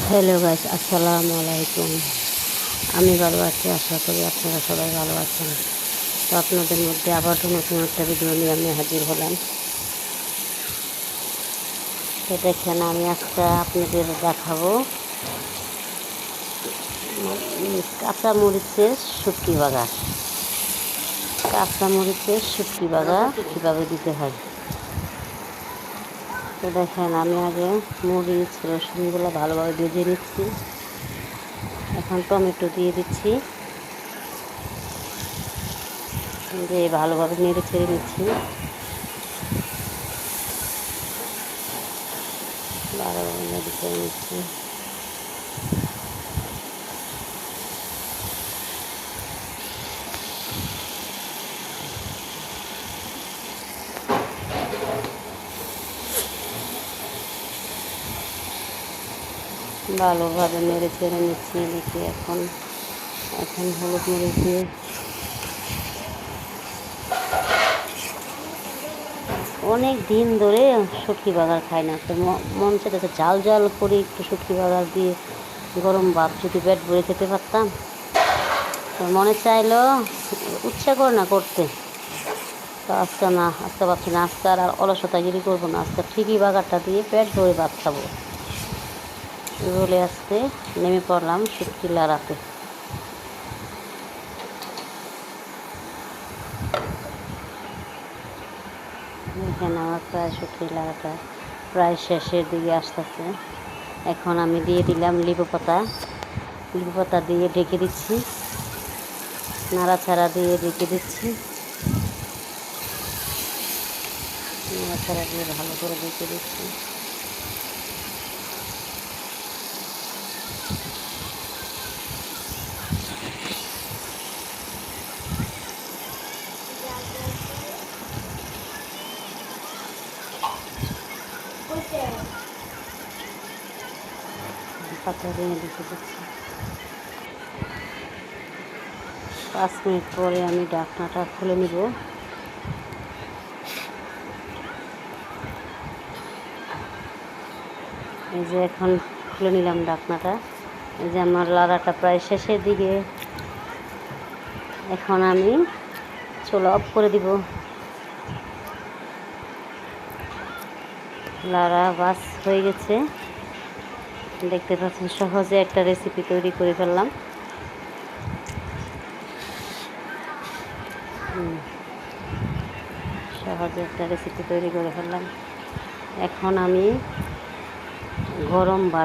Hello guys, আসসালামু আলাইকুম। আমি ভালো আছি, আশা করি আপনারা সবাই ভালো আছেন। তো আপনাদের মধ্যে আবার নতুন একটা ভিডিও নিয়ে আমি হাজির হলাম। তো দেখেন, আমি আজকে আপনাদের দেখাবো কাঁচা মরিচের শুটকি বাগার। কাঁচা মরিচের শুটকি বাগার কীভাবে দিতে হয়। তো দেখেন, আমি আগে মরিচ রসুনগুলো ভালোভাবে ভেজে নিচ্ছি। এখন টমেটো দিয়ে দিচ্ছি, দিয়ে ভালোভাবে নেড়ে ছেড়ে নিচ্ছি। ভালোভাবে নেড়ে ছেড়ে নিচ্ছি। ভালোভাবে নেড়ে ছেড়ে নিচ্ছি। দেখি এখন এখন হলুদ মরিচ দিয়ে অনেক দিন ধরে শুটকি বাগার খাই না, তো মন চাইতেছে ঝাল ঝাল করে একটু শুটকি বাগার দিয়ে গরম ভাত যদি পেট ভরে খেতে পারতাম। তো মনে চাইলো, ইচ্ছা করে না করতে। তো আজকে ভাবছি না, আজকে আর অলসতাগিরি করবো না, আজকে ঠিকই বাগারটা দিয়ে পেট ভরে ভাত খাবো বলে আজকে নেমে পড়লাম শুটকি লাড়াতে। এখানে আমার প্রায় শুটকি লাড়াটা প্রায় শেষের দিকে আসতেছে। এখন আমি দিয়ে দিলাম লেবু পাতা দিয়ে ঢেকে দিচ্ছি, নাড়াচাড়া দিয়ে ঢেকে দিচ্ছি। নাড়াচাড়া দিয়ে ভালো করে ঢেকে দিচ্ছি। পাতা দিয়ে ঢেকে দিচ্ছি। 5 মিনিট পরে আমি ঢাকনাটা খুলে নিব। এই যে এখন খুলে নিলাম ঢাকনাটা। এই যে আমার লাড়াটা প্রায় শেষের দিকে। এখন আমি চুলা অফ করে দিব। লাড়া বাস হয়ে গেছে, দেখতে পাচ্ছেন। সহজে একটা রেসিপি তৈরি করে ফেললাম। এখন আমি গরম ভাত